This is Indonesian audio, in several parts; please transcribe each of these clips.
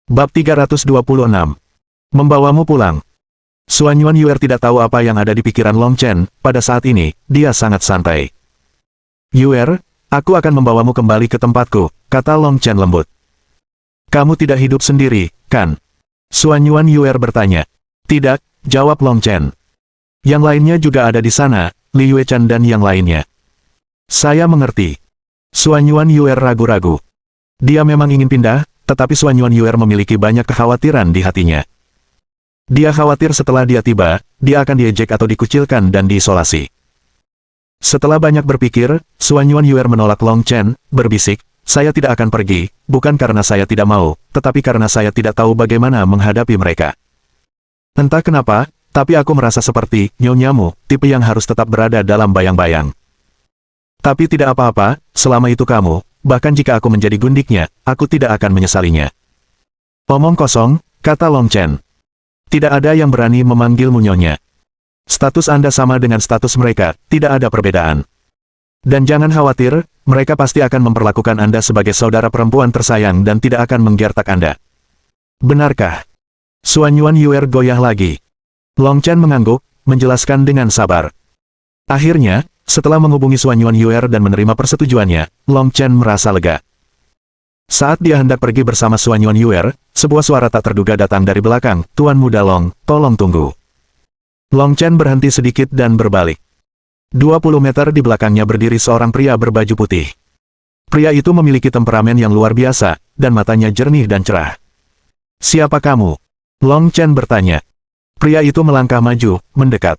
Bab 326. Membawamu pulang. Xuanyuan Yuer tidak tahu apa yang ada di pikiran Long Chen. Pada saat ini, dia sangat santai. Yuer, aku akan membawamu kembali ke tempatku, kata Long Chen lembut. Kamu tidak hidup sendiri, kan? Xuanyuan Yuer bertanya. Tidak, jawab Long Chen. Yang lainnya juga ada di sana, Li Yuechan dan yang lainnya. Saya mengerti. Xuanyuan Yuer ragu-ragu. Dia memang ingin pindah, tetapi Xuanyuan Yuer memiliki banyak kekhawatiran di hatinya. Dia khawatir setelah dia tiba, dia akan diejek atau dikucilkan dan diisolasi. Setelah banyak berpikir, Xuanyuan Yuer menolak Long Chen, berbisik, saya tidak akan pergi, bukan karena saya tidak mau, tetapi karena saya tidak tahu bagaimana menghadapi mereka. Entah kenapa, tapi aku merasa seperti nyonyamu, tipe yang harus tetap berada dalam bayang-bayang. Tapi tidak apa-apa, selama itu kamu, bahkan jika aku menjadi gundiknya, aku tidak akan menyesalinya. Omong kosong, kata Long Chen. Tidak ada yang berani memanggilmu nyonya. Status Anda sama dengan status mereka, tidak ada perbedaan. Dan jangan khawatir, mereka pasti akan memperlakukan Anda sebagai saudara perempuan tersayang dan tidak akan menggertak Anda. Benarkah? Xuanyuan Yuer goyah lagi. Long Chen mengangguk, menjelaskan dengan sabar. Akhirnya, setelah menghubungi Xuanyuan Yuer dan menerima persetujuannya, Long Chen merasa lega. Saat dia hendak pergi bersama Xuanyuan Yuer, sebuah suara tak terduga datang dari belakang, Tuan Muda Long, tolong tunggu. Long Chen berhenti sedikit dan berbalik. 20 meter di belakangnya berdiri seorang pria berbaju putih. Pria itu memiliki temperamen yang luar biasa, dan matanya jernih dan cerah. Siapa kamu? Long Chen bertanya. Pria itu melangkah maju, mendekat.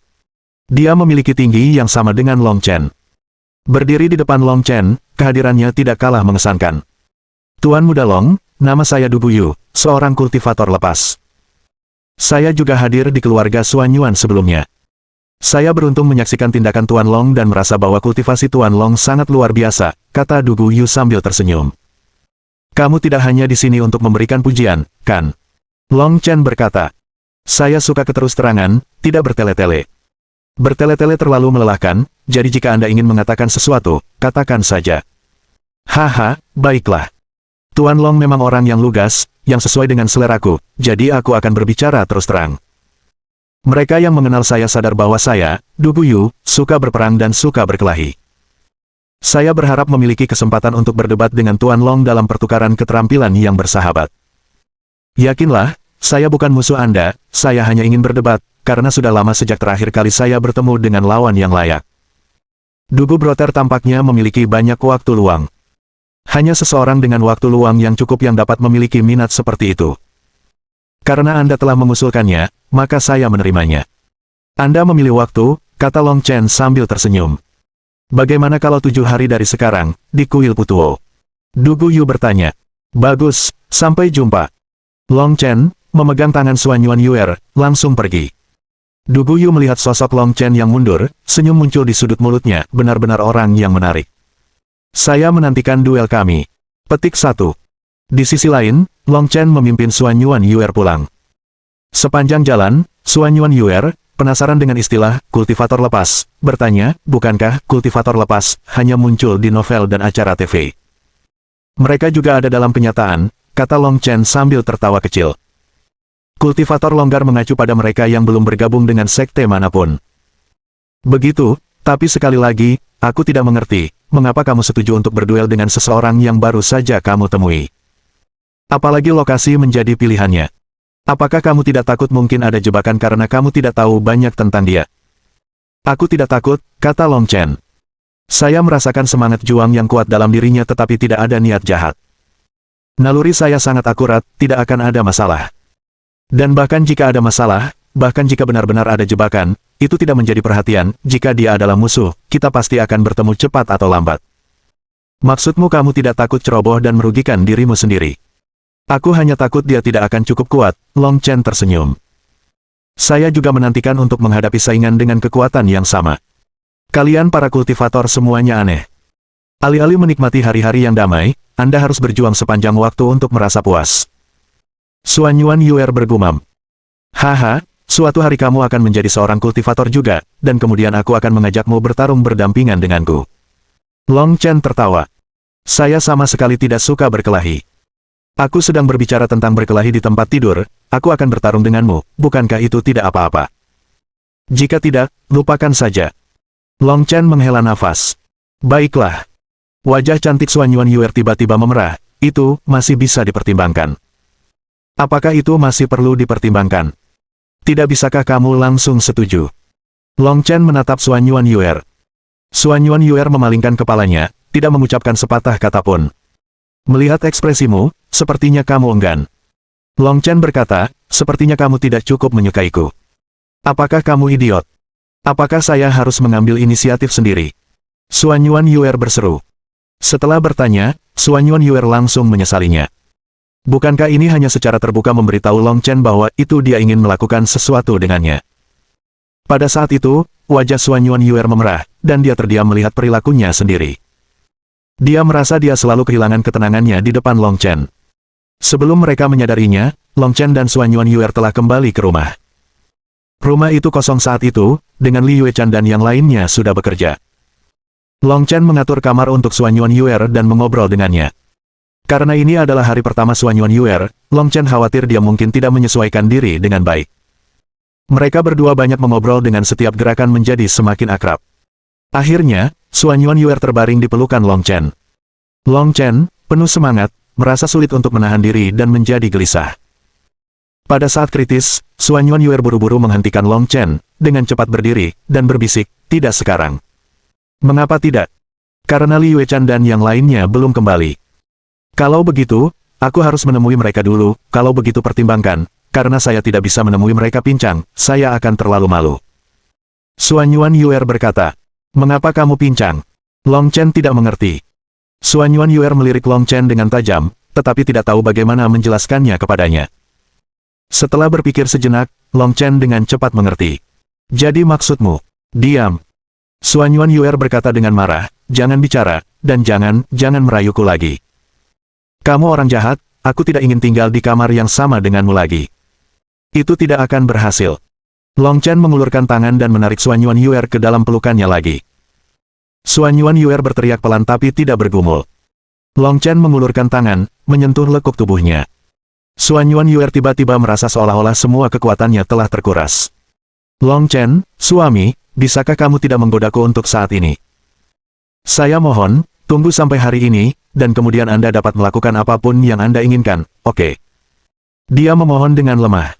Dia memiliki tinggi yang sama dengan Long Chen. Berdiri di depan Long Chen, kehadirannya tidak kalah mengesankan. Tuan Muda Long, nama saya Du Buyu, seorang kultivator lepas. Saya juga hadir di keluarga Xuanyuan sebelumnya. Saya beruntung menyaksikan tindakan Tuan Long dan merasa bahwa kultivasi Tuan Long sangat luar biasa, kata Du Buyu sambil tersenyum. Kamu tidak hanya di sini untuk memberikan pujian, kan? Long Chen berkata. Saya suka keterus-terangan, tidak bertele-tele. Bertele-tele terlalu melelahkan, jadi jika Anda ingin mengatakan sesuatu, katakan saja. Haha, baiklah. Tuan Long memang orang yang lugas, yang sesuai dengan seleraku, jadi aku akan berbicara terus terang. Mereka yang mengenal saya sadar bahwa saya, Du Buyu, suka berperang dan suka berkelahi. Saya berharap memiliki kesempatan untuk berdebat dengan Tuan Long dalam pertukaran keterampilan yang bersahabat. Yakinlah, saya bukan musuh Anda, saya hanya ingin berdebat, karena sudah lama sejak terakhir kali saya bertemu dengan lawan yang layak. Dugu Broter tampaknya memiliki banyak waktu luang. Hanya seseorang dengan waktu luang yang cukup yang dapat memiliki minat seperti itu. Karena Anda telah mengusulkannya, maka saya menerimanya. Anda memilih waktu, kata Long Chen sambil tersenyum. Bagaimana kalau 7 hari dari sekarang, di kuil Putuo? Du Buyu bertanya. Bagus, sampai jumpa. Long Chen, memegang tangan Xuanyuan Yuer, langsung pergi. Du Buyu melihat sosok Long Chen yang mundur, senyum muncul di sudut mulutnya, benar-benar orang yang menarik. Saya menantikan duel kami. Petik 1. Di sisi lain, Long Chen memimpin Xuanyuan Yuer pulang. Sepanjang jalan, Xuanyuan Yuer, penasaran dengan istilah kultivator lepas, bertanya, bukankah kultivator lepas hanya muncul di novel dan acara TV? Mereka juga ada dalam kenyataan, kata Long Chen sambil tertawa kecil. Kultivator longgar mengacu pada mereka yang belum bergabung dengan sekte manapun. Begitu, tapi sekali lagi, aku tidak mengerti, mengapa kamu setuju untuk berduel dengan seseorang yang baru saja kamu temui? Apalagi lokasi menjadi pilihannya. Apakah kamu tidak takut mungkin ada jebakan karena kamu tidak tahu banyak tentang dia? Aku tidak takut, kata Long Chen. Saya merasakan semangat juang yang kuat dalam dirinya tetapi tidak ada niat jahat. Naluri saya sangat akurat, tidak akan ada masalah. Dan bahkan jika ada masalah, bahkan jika benar-benar ada jebakan, itu tidak menjadi perhatian, jika dia adalah musuh, kita pasti akan bertemu cepat atau lambat. Maksudmu kamu tidak takut ceroboh dan merugikan dirimu sendiri? Aku hanya takut dia tidak akan cukup kuat, Long Chen tersenyum. Saya juga menantikan untuk menghadapi saingan dengan kekuatan yang sama. Kalian para kultivator semuanya aneh. Alih-alih menikmati hari-hari yang damai, Anda harus berjuang sepanjang waktu untuk merasa puas. Xuanyuan Yuer bergumam. Haha. Suatu hari kamu akan menjadi seorang kultivator juga, dan kemudian aku akan mengajakmu bertarung berdampingan denganku. Long Chen tertawa. Saya sama sekali tidak suka berkelahi. Aku sedang berbicara tentang berkelahi di tempat tidur, aku akan bertarung denganmu, bukankah itu tidak apa-apa? Jika tidak, lupakan saja. Long Chen menghela nafas. Baiklah. Wajah cantik Xuan Yuan Yuer tiba-tiba memerah, itu masih bisa dipertimbangkan. Apakah itu masih perlu dipertimbangkan? Tidak bisakah kamu langsung setuju? Long Chen menatap Xuan Yuan Yuer. Xuan Yuan Yuer memalingkan kepalanya, tidak mengucapkan sepatah kata pun. Melihat ekspresimu, sepertinya kamu enggan. Long Chen berkata, sepertinya kamu tidak cukup menyukaiku. Apakah kamu idiot? Apakah saya harus mengambil inisiatif sendiri? Xuan Yuan Yuer berseru. Setelah bertanya, Xuan Yuan Yuer langsung menyesalinya. Bukankah ini hanya secara terbuka memberitahu Long Chen bahwa itu dia ingin melakukan sesuatu dengannya? Pada saat itu, wajah Xuan Yuan Yuer memerah, dan dia terdiam melihat perilakunya sendiri. Dia merasa dia selalu kehilangan ketenangannya di depan Long Chen. Sebelum mereka menyadarinya, Long Chen dan Xuan Yuan Yuer telah kembali ke rumah. Rumah itu kosong saat itu, dengan Li Yuechan dan yang lainnya sudah bekerja. Long Chen mengatur kamar untuk Xuan Yuan Yuer dan mengobrol dengannya. Karena ini adalah hari pertama Xuan Yuan Yuer, Long Chen khawatir dia mungkin tidak menyesuaikan diri dengan baik. Mereka berdua banyak mengobrol dengan setiap gerakan menjadi semakin akrab. Akhirnya, Xuan Yuan Yuer terbaring di pelukan Long Chen. Long Chen, penuh semangat, merasa sulit untuk menahan diri dan menjadi gelisah. Pada saat kritis, Xuan Yuan Yuer buru-buru menghentikan Long Chen, dengan cepat berdiri, dan berbisik, tidak sekarang. Mengapa tidak? Karena Li Yuechan dan yang lainnya belum kembali. Kalau begitu, aku harus menemui mereka dulu, kalau begitu pertimbangkan, karena saya tidak bisa menemui mereka pincang, saya akan terlalu malu. Xuan Yuan Yuer berkata, mengapa kamu pincang? Long Chen tidak mengerti. Xuan Yuan Yuer melirik Long Chen dengan tajam, tetapi tidak tahu bagaimana menjelaskannya kepadanya. Setelah berpikir sejenak, Long Chen dengan cepat mengerti. Jadi maksudmu, diam. Xuan Yuan Yuer berkata dengan marah, jangan bicara, dan jangan merayuku lagi. Kamu orang jahat, aku tidak ingin tinggal di kamar yang sama denganmu lagi. Itu tidak akan berhasil. Long Chen mengulurkan tangan dan menarik Xuan Yuan Yuer ke dalam pelukannya lagi. Xuan Yuan Yuer berteriak pelan tapi tidak bergumul. Long Chen mengulurkan tangan, menyentuh lekuk tubuhnya. Xuan Yuan Yuer tiba-tiba merasa seolah-olah semua kekuatannya telah terkuras. Long Chen, suami, bisakah kamu tidak menggodaku untuk saat ini? Saya mohon, tunggu sampai hari ini, dan kemudian Anda dapat melakukan apapun yang Anda inginkan, oke? Dia memohon dengan lemah.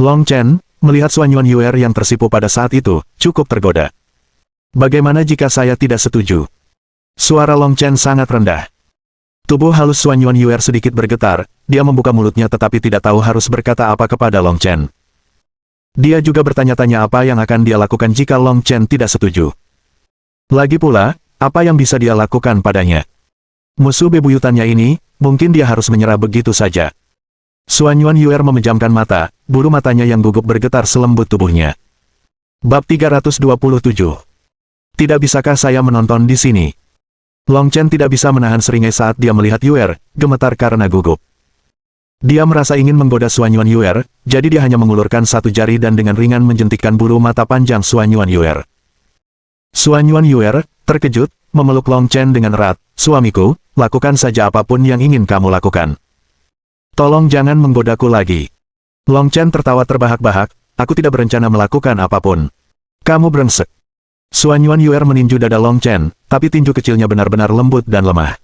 Long Chen, melihat Xuan Yuan Yuer yang tersipu pada saat itu, cukup tergoda. Bagaimana jika saya tidak setuju? Suara Long Chen sangat rendah. Tubuh halus Xuan Yuan Yuer sedikit bergetar, dia membuka mulutnya tetapi tidak tahu harus berkata apa kepada Long Chen. Dia juga bertanya-tanya apa yang akan dia lakukan jika Long Chen tidak setuju. Lagi pula, apa yang bisa dia lakukan padanya? Musuh bebuyutannya ini, mungkin dia harus menyerah begitu saja. Xuan Yuan Yuer memejamkan mata, bulu matanya yang gugup bergetar selembut tubuhnya. Bab 327. Tidak bisakah saya menonton di sini? Long Chen tidak bisa menahan seringai saat dia melihat Yuer, gemetar karena gugup. Dia merasa ingin menggoda Xuan Yuan Yuer, jadi dia hanya mengulurkan satu jari dan dengan ringan menjentikkan bulu mata panjang Xuan Yuan Yuer. Xuan Yuan Yuer, terkejut, memeluk Long Chen dengan erat, suamiku, lakukan saja apapun yang ingin kamu lakukan. Tolong jangan menggodaku lagi. Long Chen tertawa terbahak-bahak, aku tidak berencana melakukan apapun. Kamu brengsek. Xuan Yuan Yuer meninju dada Long Chen, tapi tinju kecilnya benar-benar lembut dan lemah.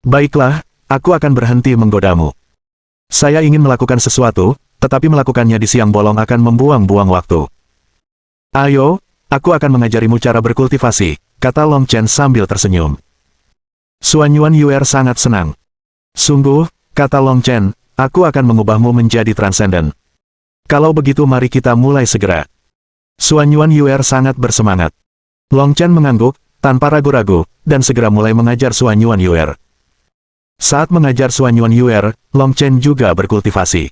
Baiklah, aku akan berhenti menggodamu. Saya ingin melakukan sesuatu, tetapi melakukannya di siang bolong akan membuang-buang waktu. Ayo, aku akan mengajarimu cara berkultivasi, kata Long Chen sambil tersenyum. Xuan Yuan Yuer sangat senang. Sungguh, kata Long Chen, aku akan mengubahmu menjadi transenden. Kalau begitu mari kita mulai segera. Xuan Yuan Yuer sangat bersemangat. Long Chen mengangguk, tanpa ragu-ragu, dan segera mulai mengajar Xuan Yuan Yuer. Saat mengajar Xuan Yuan Yuer, Long Chen juga berkultivasi.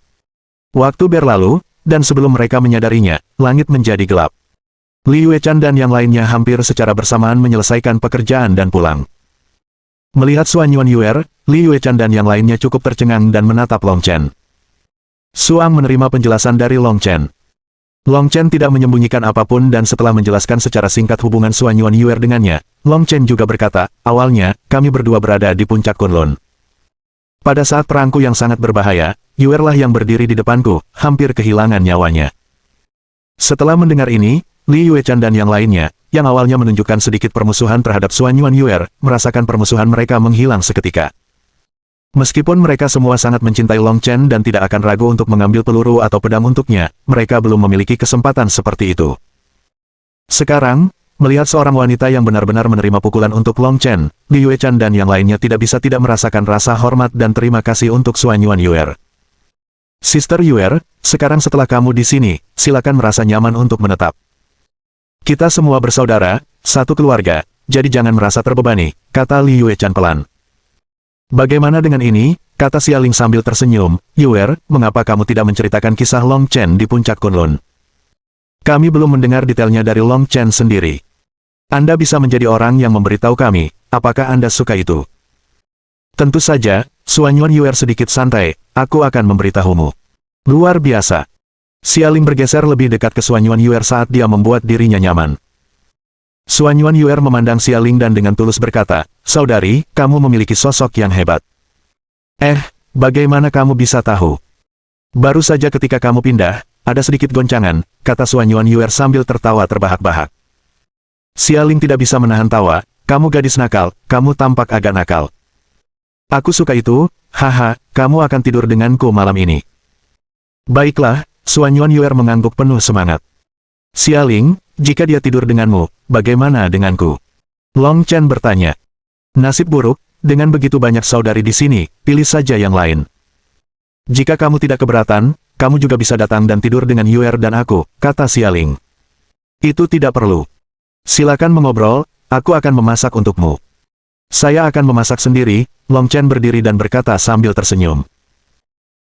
Waktu berlalu, dan sebelum mereka menyadarinya, langit menjadi gelap. Li Yuechan dan yang lainnya hampir secara bersamaan menyelesaikan pekerjaan dan pulang. Melihat Xuan Yuan Yuer, Li Yuechan dan yang lainnya cukup tercengang dan menatap Long Chen. Suang menerima penjelasan dari Long Chen. Long Chen tidak menyembunyikan apapun dan setelah menjelaskan secara singkat hubungan Xuan Yuan Yuer dengannya, Long Chen juga berkata, awalnya, kami berdua berada di puncak Kunlun. Pada saat perangku yang sangat berbahaya, Yuer lah yang berdiri di depanku, hampir kehilangan nyawanya. Setelah mendengar ini, Li Yuechan dan yang lainnya, yang awalnya menunjukkan sedikit permusuhan terhadap Xuanyuan Yuer, merasakan permusuhan mereka menghilang seketika. Meskipun mereka semua sangat mencintai Long Chen dan tidak akan ragu untuk mengambil peluru atau pedang untuknya, mereka belum memiliki kesempatan seperti itu. Sekarang, melihat seorang wanita yang benar-benar menerima pukulan untuk Long Chen, Li Yuechan dan yang lainnya tidak bisa tidak merasakan rasa hormat dan terima kasih untuk Xuanyuan Yuer. Sister Yuer, sekarang setelah kamu di sini, silakan merasa nyaman untuk menetap. Kita semua bersaudara, satu keluarga, jadi jangan merasa terbebani, kata Li Yuechan pelan. Bagaimana dengan ini, kata Xialing sambil tersenyum, Yuer, mengapa kamu tidak menceritakan kisah Long Chen di puncak Kunlun? Kami belum mendengar detailnya dari Long Chen sendiri. Anda bisa menjadi orang yang memberitahu kami, apakah Anda suka itu? Tentu saja, Xuanyuan Yuer sedikit santai, aku akan memberitahumu. Luar biasa. Xialing bergeser lebih dekat ke Xuanyuan Yuer saat dia membuat dirinya nyaman. Xuanyuan Yuer memandang Xialing dan dengan tulus berkata, saudari, kamu memiliki sosok yang hebat. Bagaimana kamu bisa tahu? Baru saja ketika kamu pindah, ada sedikit goncangan, kata Xuanyuan Yuer sambil tertawa terbahak-bahak. Xialing tidak bisa menahan tawa, kamu gadis nakal, kamu tampak agak nakal. Aku suka itu, haha, kamu akan tidur denganku malam ini. Baiklah, Xuanyuan Yuer mengangguk penuh semangat. Xialing, jika dia tidur denganmu, bagaimana denganku? Long Chen bertanya. Nasib buruk, dengan begitu banyak saudari di sini, pilih saja yang lain. Jika kamu tidak keberatan, kamu juga bisa datang dan tidur dengan Yuer dan aku, kata Xialing. Itu tidak perlu. Silakan mengobrol, aku akan memasak untukmu. Saya akan memasak sendiri, Long Chen berdiri dan berkata sambil tersenyum.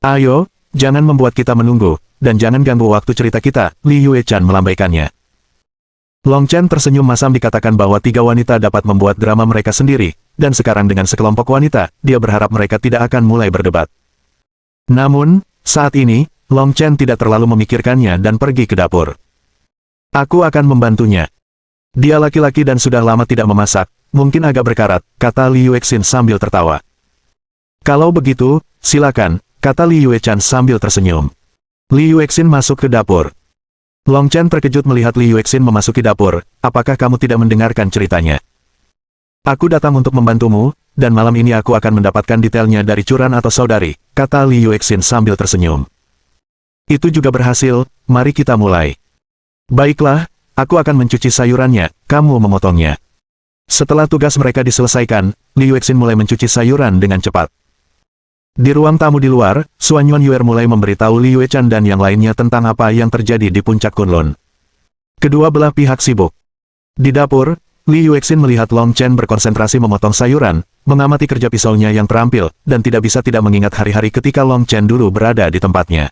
Ayo, jangan membuat kita menunggu, dan jangan ganggu waktu cerita kita, Li Yuechan melambaikannya. Long Chen tersenyum masam dikatakan bahwa tiga wanita dapat membuat drama mereka sendiri, dan sekarang dengan sekelompok wanita, dia berharap mereka tidak akan mulai berdebat. Namun, saat ini, Long Chen tidak terlalu memikirkannya dan pergi ke dapur. Aku akan membantunya. Dia laki-laki dan sudah lama tidak memasak, mungkin agak berkarat, kata Li Yuexin sambil tertawa. Kalau begitu, silakan, kata Li Yuechan sambil tersenyum. Li Yuexin masuk ke dapur. Long Chen terkejut melihat Li Yuexin memasuki dapur, apakah kamu tidak mendengarkan ceritanya? Aku datang untuk membantumu, dan malam ini aku akan mendapatkan detailnya dari Curan atau saudari, kata Li Yuexin sambil tersenyum. Itu juga berhasil, mari kita mulai. Baiklah, aku akan mencuci sayurannya, kamu memotongnya. Setelah tugas mereka diselesaikan, Li Yuexin mulai mencuci sayuran dengan cepat. Di ruang tamu di luar, Xuanyuan Yuer mulai memberitahu Li Yuechan dan yang lainnya tentang apa yang terjadi di puncak Kunlun. Kedua belah pihak sibuk. Di dapur, Li Yuexin melihat Long Chen berkonsentrasi memotong sayuran, mengamati kerja pisaunya yang terampil, dan tidak bisa tidak mengingat hari-hari ketika Long Chen dulu berada di tempatnya.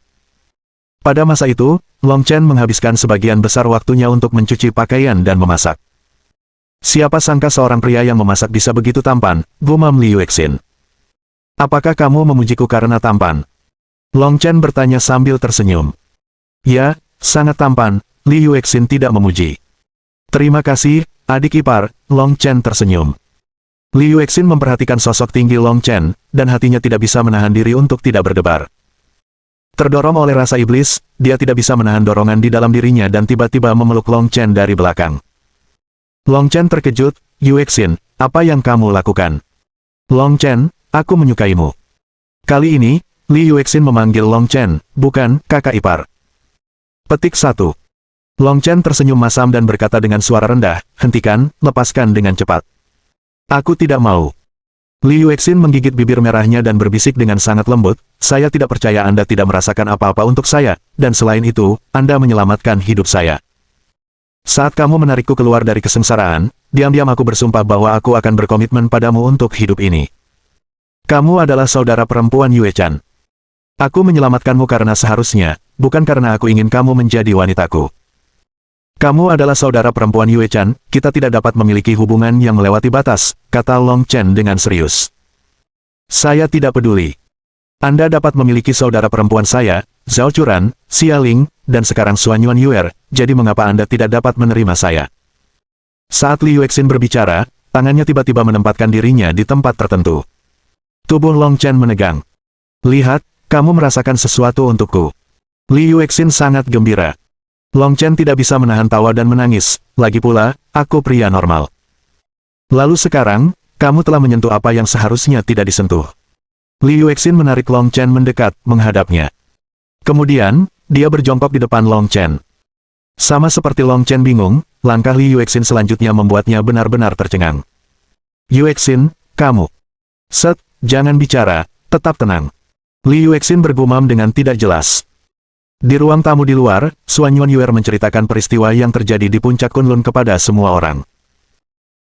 Pada masa itu, Long Chen menghabiskan sebagian besar waktunya untuk mencuci pakaian dan memasak. Siapa sangka seorang pria yang memasak bisa begitu tampan, gumam Li Yuexin. Apakah kamu memujiku karena tampan? Long Chen bertanya sambil tersenyum. Ya, sangat tampan, Li Yuexin tidak memuji. Terima kasih, adik ipar, Long Chen tersenyum. Li Yuexin memperhatikan sosok tinggi Long Chen, dan hatinya tidak bisa menahan diri untuk tidak berdebar. Terdorong oleh rasa iblis, dia tidak bisa menahan dorongan di dalam dirinya dan tiba-tiba memeluk Long Chen dari belakang. Long Chen terkejut, Yuexin, apa yang kamu lakukan? Long Chen, aku menyukaimu. Kali ini, Li Yuexin memanggil Long Chen, bukan, kakak ipar. Petik 1. Long Chen tersenyum masam dan berkata dengan suara rendah, hentikan, lepaskan dengan cepat. Aku tidak mau. Li Yuexin menggigit bibir merahnya dan berbisik dengan sangat lembut, saya tidak percaya Anda tidak merasakan apa-apa untuk saya, dan selain itu, Anda menyelamatkan hidup saya. Saat kamu menarikku keluar dari kesengsaraan, diam-diam aku bersumpah bahwa aku akan berkomitmen padamu untuk hidup ini. Kamu adalah saudara perempuan Yuechan. Aku menyelamatkanmu karena seharusnya, bukan karena aku ingin kamu menjadi wanitaku. Kamu adalah saudara perempuan Yuechan, kita tidak dapat memiliki hubungan yang melewati batas, kata Long Chen dengan serius. Saya tidak peduli. Anda dapat memiliki saudara perempuan saya, Zhao Churan, Xialing, dan sekarang Xuanyuan Yuer, jadi mengapa Anda tidak dapat menerima saya? Saat Li Yuexin berbicara, tangannya tiba-tiba menempatkan dirinya di tempat tertentu. Tubuh Long Chen menegang. Lihat, kamu merasakan sesuatu untukku. Liu Exin sangat gembira. Long Chen tidak bisa menahan tawa dan menangis, lagi pula, aku pria normal. Lalu sekarang, kamu telah menyentuh apa yang seharusnya tidak disentuh. Liu Exin menarik Long Chen mendekat, menghadapnya. Kemudian, dia berjongkok di depan Long Chen. Sama seperti Long Chen bingung, langkah Liu Exin selanjutnya membuatnya benar-benar tercengang. Liu Exin, kamu. Set, jangan bicara, tetap tenang. Liu Exin bergumam dengan tidak jelas. Di ruang tamu di luar, Xuan Yuanyuer menceritakan peristiwa yang terjadi di puncak Kunlun kepada semua orang.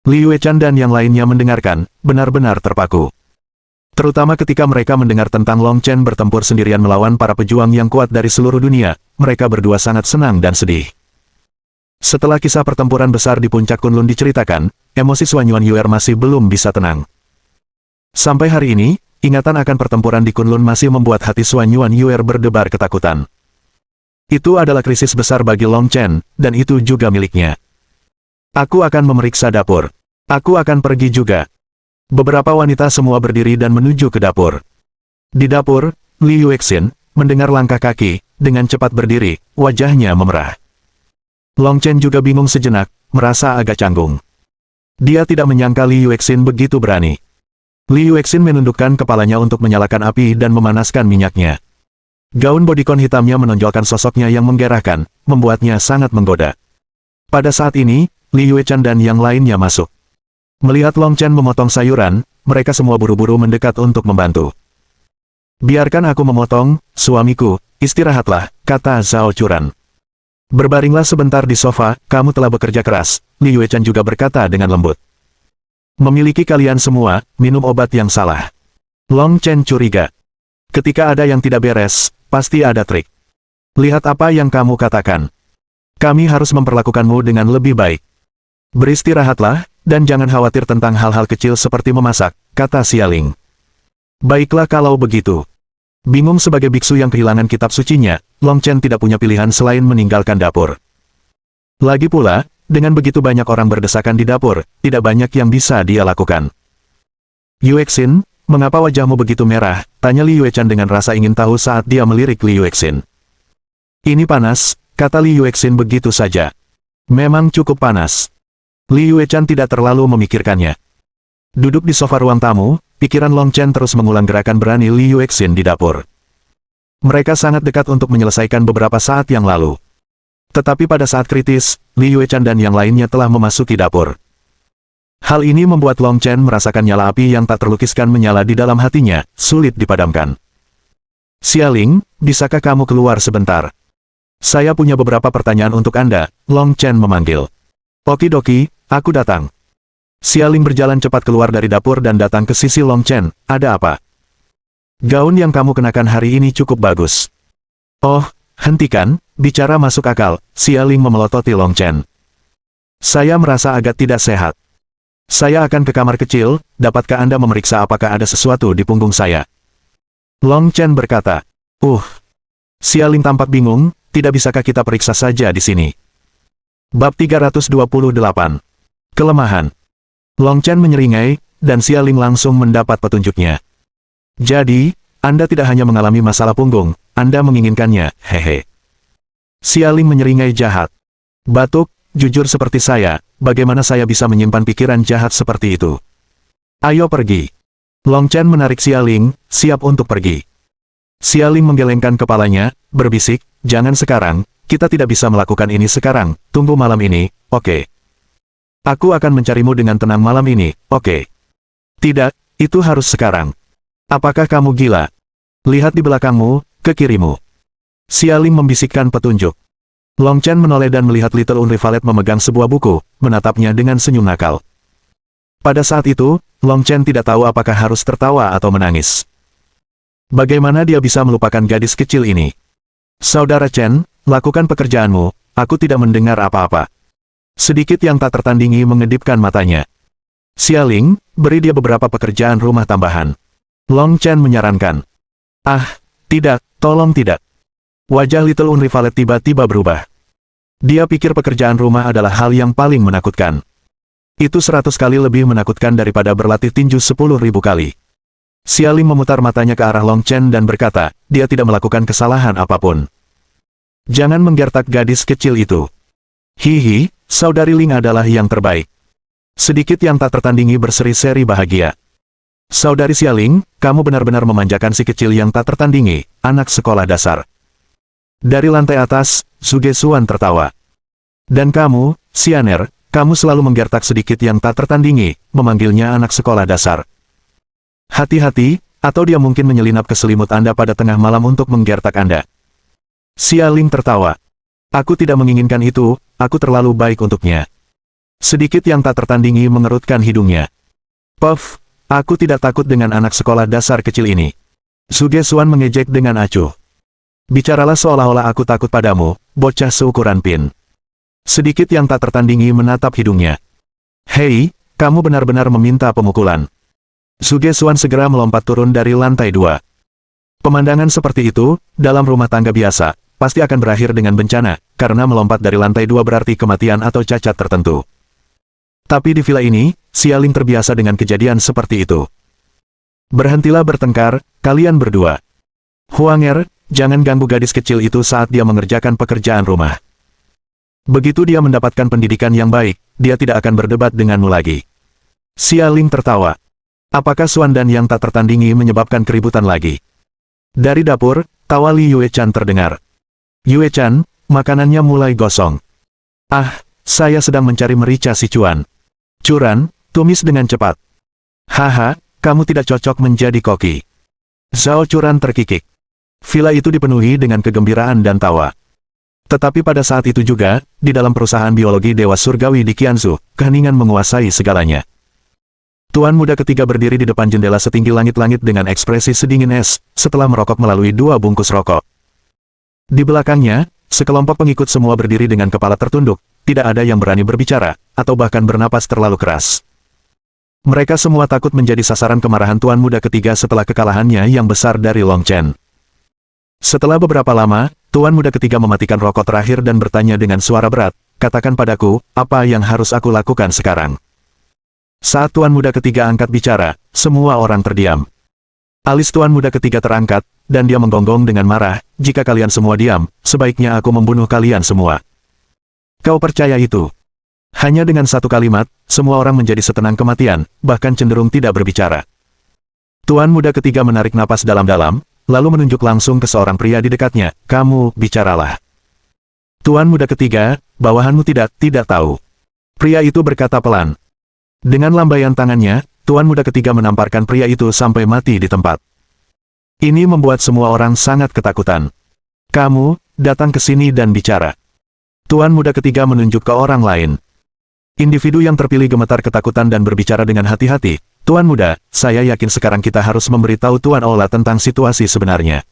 Liu Echan dan yang lainnya mendengarkan, benar-benar terpaku. Terutama ketika mereka mendengar tentang Long Chen bertempur sendirian melawan para pejuang yang kuat dari seluruh dunia, mereka berdua sangat senang dan sedih. Setelah kisah pertempuran besar di puncak Kunlun diceritakan, emosi Xuan Yuanyuer masih belum bisa tenang. Sampai hari ini, ingatan akan pertempuran di Kunlun masih membuat hati Xuan Yuanyuer berdebar ketakutan. Itu adalah krisis besar bagi Long Chen, dan itu juga miliknya. Aku akan memeriksa dapur. Aku akan pergi juga. Beberapa wanita semua berdiri dan menuju ke dapur. Di dapur, Liu Exin mendengar langkah kaki, dengan cepat berdiri, wajahnya memerah. Long Chen juga bingung sejenak, merasa agak canggung. Dia tidak menyangka Liu Exin begitu berani. Liu Exin menundukkan kepalanya untuk menyalakan api dan memanaskan minyaknya. Gaun bodycon hitamnya menonjolkan sosoknya yang menggerahkan, membuatnya sangat menggoda. Pada saat ini, Liu Echan dan yang lainnya masuk. Melihat Long Chen memotong sayuran, mereka semua buru-buru mendekat untuk membantu. Biarkan aku memotong, suamiku, istirahatlah, kata Zhao Churan. Berbaringlah sebentar di sofa, kamu telah bekerja keras, Liu Echan juga berkata dengan lembut. Memiliki kalian semua, minum obat yang salah. Long Chen curiga. Ketika ada yang tidak beres, pasti ada trik. Lihat apa yang kamu katakan. Kami harus memperlakukanmu dengan lebih baik. Beristirahatlah, dan jangan khawatir tentang hal-hal kecil seperti memasak, kata Xialing. Baiklah kalau begitu. Bingung sebagai biksu yang kehilangan kitab sucinya, Long Chen tidak punya pilihan selain meninggalkan dapur. Lagi pula, dengan begitu banyak orang berdesakan di dapur, tidak banyak yang bisa dia lakukan. Liu Exin, mengapa wajahmu begitu merah? Tanya Liu Echan dengan rasa ingin tahu saat dia melirik Liu Exin. Ini panas, kata Liu Exin begitu saja. Memang cukup panas. Liu Echan tidak terlalu memikirkannya. Duduk di sofa ruang tamu, pikiran Long Chen terus mengulang gerakan berani Liu Exin di dapur. Mereka sangat dekat untuk menyelesaikan beberapa saat yang lalu. Tetapi pada saat kritis, Liu Echan dan yang lainnya telah memasuki dapur. Hal ini membuat Long Chen merasakan nyala api yang tak terlukiskan menyala di dalam hatinya, sulit dipadamkan. Xialing, bisakah kamu keluar sebentar? Saya punya beberapa pertanyaan untuk Anda, Long Chen memanggil. Okidoki, aku datang. Xialing berjalan cepat keluar dari dapur dan datang ke sisi Long Chen, ada apa? Gaun yang kamu kenakan hari ini cukup bagus. Oh, hentikan, bicara masuk akal, Xialing memelototi Long Chen. Saya merasa agak tidak sehat. Saya akan ke kamar kecil, dapatkah Anda memeriksa apakah ada sesuatu di punggung saya? Long Chen berkata, Xialing tampak bingung, tidak bisakah kita periksa saja di sini? Bab 328. Kelemahan. Long Chen menyeringai, dan Xialing langsung mendapat petunjuknya. Jadi, Anda tidak hanya mengalami masalah punggung, Anda menginginkannya, hehe. Xialing menyeringai jahat. Batuk, jujur seperti saya, bagaimana saya bisa menyimpan pikiran jahat seperti itu? Ayo pergi. Long Chen menarik Xialing, siap untuk pergi. Xialing menggelengkan kepalanya, berbisik, jangan sekarang, kita tidak bisa melakukan ini sekarang, tunggu malam ini, oke. Aku akan mencarimu dengan tenang malam ini, oke. Tidak, itu harus sekarang. Apakah kamu gila? Lihat di belakangmu, ke kirimu. Xialing membisikkan petunjuk. Long Chen menoleh dan melihat Little Unrivaled memegang sebuah buku, menatapnya dengan senyum nakal. Pada saat itu, Long Chen tidak tahu apakah harus tertawa atau menangis. Bagaimana dia bisa melupakan gadis kecil ini? Saudara Chen, lakukan pekerjaanmu, aku tidak mendengar apa-apa. Sedikit yang tak tertandingi mengedipkan matanya. Xialing, beri dia beberapa pekerjaan rumah tambahan. Long Chen menyarankan. Tidak, tolong tidak. Wajah Little Unrivaled tiba-tiba berubah. Dia pikir pekerjaan rumah adalah hal yang paling menakutkan. Itu 100 kali lebih menakutkan daripada berlatih tinju 10.000 kali. Xialing memutar matanya ke arah Long Chen dan berkata, dia tidak melakukan kesalahan apapun. Jangan menggertak gadis kecil itu. Hihi, saudari Ling adalah yang terbaik. Sedikit yang tak tertandingi berseri-seri bahagia. Saudari Xialing, kamu benar-benar memanjakan si kecil yang tak tertandingi, anak sekolah dasar. Dari lantai atas, Zhuge Xuan tertawa. Dan kamu, Xianer, kamu selalu menggertak sedikit yang tak tertandingi, memanggilnya anak sekolah dasar. Hati-hati, atau dia mungkin menyelinap ke selimut Anda pada tengah malam untuk menggertak Anda. Xialing tertawa. Aku tidak menginginkan itu, aku terlalu baik untuknya. Sedikit yang tak tertandingi mengerutkan hidungnya. Puff, aku tidak takut dengan anak sekolah dasar kecil ini. Zhuge Xuan mengejek dengan acuh. Bicaralah seolah-olah aku takut padamu, bocah seukuran pin. Sedikit yang tak tertandingi menatap hidungnya. Hei, kamu benar-benar meminta pemukulan. Zhuge Xuan segera melompat turun dari lantai 2. Pemandangan seperti itu, dalam rumah tangga biasa, pasti akan berakhir dengan bencana, karena melompat dari lantai 2 berarti kematian atau cacat tertentu. Tapi di villa ini, Xialing terbiasa dengan kejadian seperti itu. Berhentilah bertengkar, kalian berdua. Huanger, jangan ganggu gadis kecil itu saat dia mengerjakan pekerjaan rumah. Begitu dia mendapatkan pendidikan yang baik, dia tidak akan berdebat denganmu lagi. Xialing tertawa. Apakah Xuan dan yang tak tertandingi menyebabkan keributan lagi? Dari dapur, tawa Li Yuechan terdengar. Yuechan, makanannya mulai gosong. Ah, saya sedang mencari merica si Cuan. Curan, tumis dengan cepat. Haha, kamu tidak cocok menjadi koki. Zhao Curan terkikik. Villa itu dipenuhi dengan kegembiraan dan tawa. Tetapi pada saat itu juga, di dalam perusahaan biologi Dewa Surgawi di Qianzu, keheningan menguasai segalanya. Tuan muda ketiga berdiri di depan jendela setinggi langit-langit dengan ekspresi sedingin es, setelah merokok melalui 2 bungkus rokok. Di belakangnya, sekelompok pengikut semua berdiri dengan kepala tertunduk, tidak ada yang berani berbicara, atau bahkan bernapas terlalu keras. Mereka semua takut menjadi sasaran kemarahan tuan muda ketiga setelah kekalahannya yang besar dari Long Chen. Setelah beberapa lama, tuan muda ketiga mematikan rokok terakhir dan bertanya dengan suara berat, katakan padaku, apa yang harus aku lakukan sekarang? Saat tuan muda ketiga angkat bicara, semua orang terdiam. Alis tuan muda ketiga terangkat, dan dia menggonggong dengan marah, jika kalian semua diam, sebaiknya aku membunuh kalian semua. Kau percaya itu? Hanya dengan satu kalimat, semua orang menjadi setenang kematian, bahkan cenderung tidak berbicara. Tuan muda ketiga menarik napas dalam-dalam, lalu menunjuk langsung ke seorang pria di dekatnya, kamu, bicaralah. Tuan muda ketiga, bawahanmu tidak tahu. Pria itu berkata pelan. Dengan lambaian tangannya, tuan muda ketiga menamparkan pria itu sampai mati di tempat. Ini membuat semua orang sangat ketakutan. Kamu, datang ke sini dan bicara. Tuan muda ketiga menunjuk ke orang lain. Individu yang terpilih gemetar ketakutan dan berbicara dengan hati-hati. Tuan muda, saya yakin sekarang kita harus memberitahu Tuan Ola tentang situasi sebenarnya.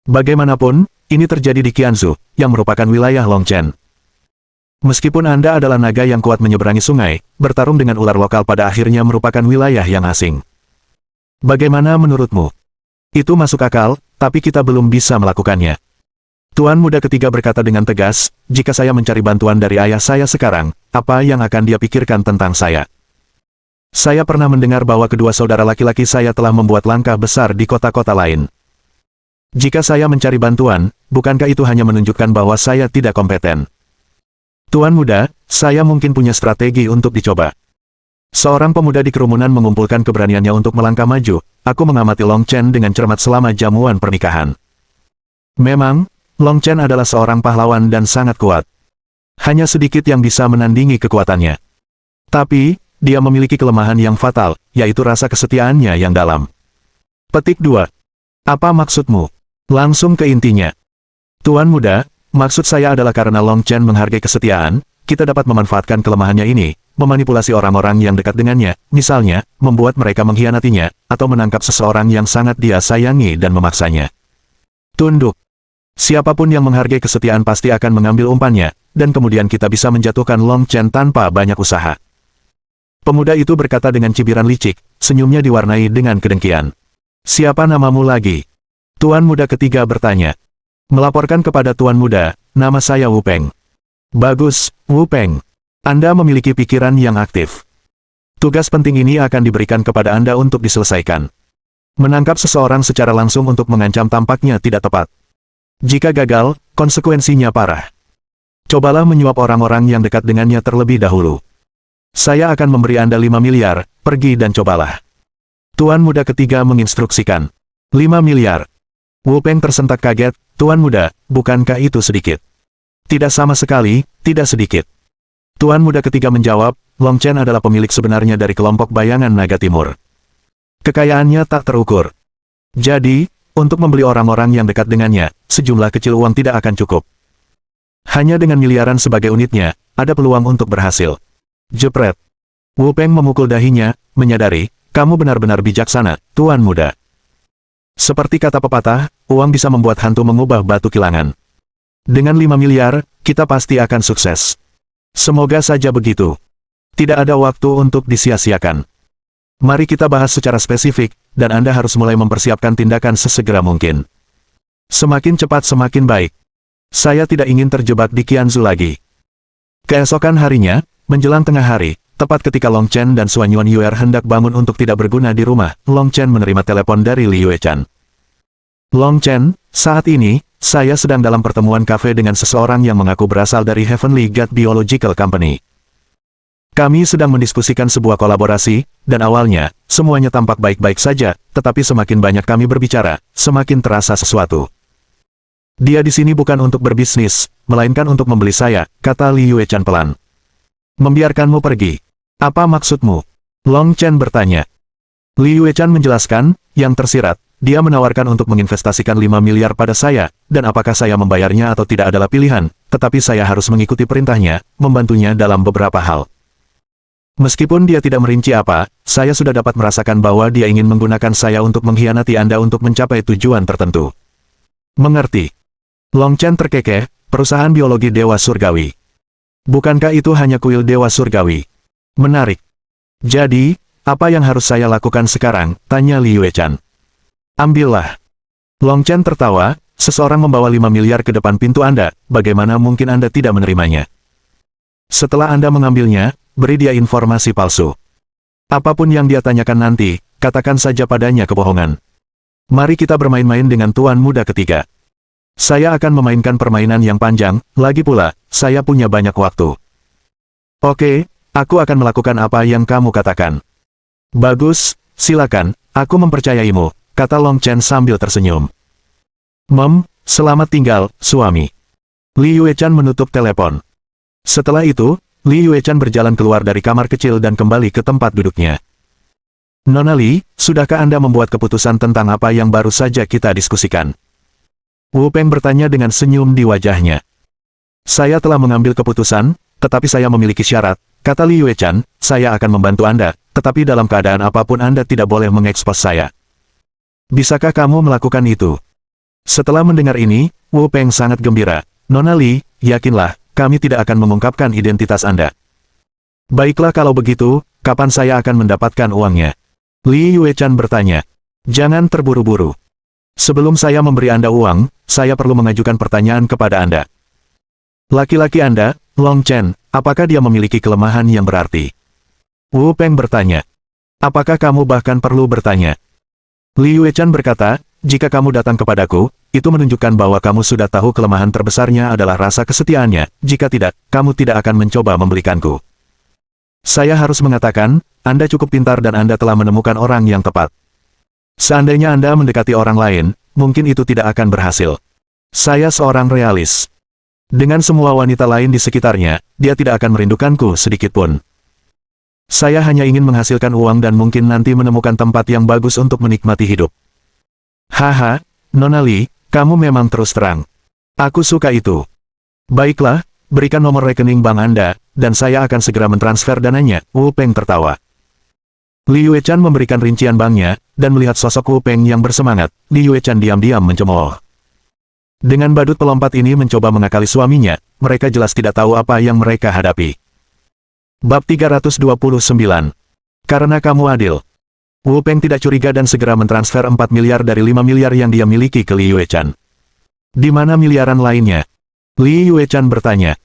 Bagaimanapun, ini terjadi di Qianzu, yang merupakan wilayah Long Chen. Meskipun Anda adalah naga yang kuat menyeberangi sungai, bertarung dengan ular lokal pada akhirnya merupakan wilayah yang asing. Bagaimana menurutmu? Itu masuk akal, tapi kita belum bisa melakukannya. Tuan muda ketiga berkata dengan tegas, jika saya mencari bantuan dari ayah saya sekarang, apa yang akan dia pikirkan tentang saya? Saya pernah mendengar bahwa kedua saudara laki-laki saya telah membuat langkah besar di kota-kota lain. Jika saya mencari bantuan, bukankah itu hanya menunjukkan bahwa saya tidak kompeten? Tuan muda, saya mungkin punya strategi untuk dicoba. Seorang pemuda di kerumunan mengumpulkan keberaniannya untuk melangkah maju. Aku mengamati Long Chen dengan cermat selama jamuan pernikahan. Memang, Long Chen adalah seorang pahlawan dan sangat kuat. Hanya sedikit yang bisa menandingi kekuatannya. Tapi, dia memiliki kelemahan yang fatal, yaitu rasa kesetiaannya yang dalam. Petik 2. Apa maksudmu? Langsung ke intinya. Tuan muda, maksud saya adalah karena Long Chen menghargai kesetiaan, kita dapat memanfaatkan kelemahannya ini, memanipulasi orang-orang yang dekat dengannya, misalnya, membuat mereka mengkhianatinya, atau menangkap seseorang yang sangat dia sayangi dan memaksanya. Tunduk. Siapapun yang menghargai kesetiaan pasti akan mengambil umpannya, dan kemudian kita bisa menjatuhkan Long Chen tanpa banyak usaha. Pemuda itu berkata dengan cibiran licik, senyumnya diwarnai dengan kedengkian. Siapa namamu lagi? Tuan muda ketiga bertanya. Melaporkan kepada Tuan muda, nama saya Wu Peng. Bagus, Wu Peng. Anda memiliki pikiran yang aktif. Tugas penting ini akan diberikan kepada Anda untuk diselesaikan. Menangkap seseorang secara langsung untuk mengancam tampaknya tidak tepat. Jika gagal, konsekuensinya parah. Cobalah menyuap orang-orang yang dekat dengannya terlebih dahulu. Saya akan memberi Anda 5 miliar, pergi dan cobalah. Tuan muda ketiga menginstruksikan. 5 miliar. Wu Peng tersentak kaget, Tuan muda, bukankah itu sedikit? Tidak sama sekali, tidak sedikit. Tuan muda ketiga menjawab, Long Chen adalah pemilik sebenarnya dari kelompok bayangan naga timur. Kekayaannya tak terukur. Jadi, untuk membeli orang-orang yang dekat dengannya, sejumlah kecil uang tidak akan cukup. Hanya dengan miliaran sebagai unitnya, ada peluang untuk berhasil. Jepret. Wu Peng memukul dahinya, menyadari, kamu benar-benar bijaksana, Tuan muda. Seperti kata pepatah, uang bisa membuat hantu mengubah batu kilangan. Dengan 5 miliar, kita pasti akan sukses. Semoga saja begitu. Tidak ada waktu untuk disia-siakan. Mari kita bahas secara spesifik, dan Anda harus mulai mempersiapkan tindakan sesegera mungkin. Semakin cepat semakin baik. Saya tidak ingin terjebak di Qianzu lagi. Keesokan harinya, menjelang tengah hari, tepat ketika Long Chen dan Suan Yuer hendak bangun untuk tidak berguna di rumah, Long Chen menerima telepon dari Li Yuechan. Long Chen, saat ini, saya sedang dalam pertemuan kafe dengan seseorang yang mengaku berasal dari Heavenly God Biological Company. Kami sedang mendiskusikan sebuah kolaborasi, dan awalnya, semuanya tampak baik-baik saja, tetapi semakin banyak kami berbicara, semakin terasa sesuatu. Dia di sini bukan untuk berbisnis, melainkan untuk membeli saya, kata Li Yuechan pelan. Membiarkanmu pergi. Apa maksudmu? Long Chen bertanya. Li Yuechan menjelaskan, yang tersirat, dia menawarkan untuk menginvestasikan 5 miliar pada saya, dan apakah saya membayarnya atau tidak adalah pilihan, tetapi saya harus mengikuti perintahnya, membantunya dalam beberapa hal. Meskipun dia tidak merinci apa, saya sudah dapat merasakan bahwa dia ingin menggunakan saya untuk mengkhianati Anda untuk mencapai tujuan tertentu. Mengerti? Long Chen terkekeh, perusahaan biologi Dewa Surgawi. Bukankah itu hanya kuil Dewa Surgawi? Menarik. Jadi, apa yang harus saya lakukan sekarang? Tanya Li Yuechan. Ambillah. Long Chen tertawa, seseorang membawa 5 miliar ke depan pintu Anda, bagaimana mungkin Anda tidak menerimanya? Setelah Anda mengambilnya, beri dia informasi palsu. Apapun yang dia tanyakan nanti, katakan saja padanya kebohongan. Mari kita bermain-main dengan tuan muda ketiga. Saya akan memainkan permainan yang panjang, lagi pula, saya punya banyak waktu. Oke, aku akan melakukan apa yang kamu katakan. Bagus, silakan, aku mempercayaimu, kata Long Chen sambil tersenyum. Selamat tinggal, suami. Li Yuechan menutup telepon. Setelah itu, Li Yuechan berjalan keluar dari kamar kecil dan kembali ke tempat duduknya. Nona Li, sudahkah Anda membuat keputusan tentang apa yang baru saja kita diskusikan? Wu Peng bertanya dengan senyum di wajahnya. Saya telah mengambil keputusan, tetapi saya memiliki syarat, kata Li Yuechan, saya akan membantu Anda, tetapi dalam keadaan apapun Anda tidak boleh mengekspos saya. Bisakah kamu melakukan itu? Setelah mendengar ini, Wu Peng sangat gembira. Nona Li, yakinlah, kami tidak akan mengungkapkan identitas Anda. Baiklah kalau begitu, kapan saya akan mendapatkan uangnya? Li Yuechan bertanya. Jangan terburu-buru. Sebelum saya memberi Anda uang, saya perlu mengajukan pertanyaan kepada Anda. Laki-laki Anda, Long Chen, apakah dia memiliki kelemahan yang berarti? Wu Peng bertanya. Apakah kamu bahkan perlu bertanya? Li Yuechan berkata, jika kamu datang kepadaku, itu menunjukkan bahwa kamu sudah tahu kelemahan terbesarnya adalah rasa kesetiaannya, jika tidak, kamu tidak akan mencoba membelikanku. Saya harus mengatakan, Anda cukup pintar dan Anda telah menemukan orang yang tepat. Seandainya Anda mendekati orang lain, mungkin itu tidak akan berhasil. Saya seorang realis. Dengan semua wanita lain di sekitarnya, dia tidak akan merindukanku sedikitpun. Saya hanya ingin menghasilkan uang dan mungkin nanti menemukan tempat yang bagus untuk menikmati hidup. Haha, Nona Li, kamu memang terus terang. Aku suka itu. Baiklah, berikan nomor rekening bank Anda, dan saya akan segera mentransfer dananya. Wu Peng tertawa. Li Yuechan memberikan rincian banknya, dan melihat sosok Wu Peng yang bersemangat, Li Yuechan diam-diam mencemooh. Dengan badut pelompat ini mencoba mengakali suaminya, mereka jelas tidak tahu apa yang mereka hadapi. Bab 329. Karena kamu adil. Wu Peng tidak curiga dan segera mentransfer 4 miliar dari 5 miliar yang dia miliki ke Li Yuechan. Di mana miliaran lainnya? Li Yuechan bertanya.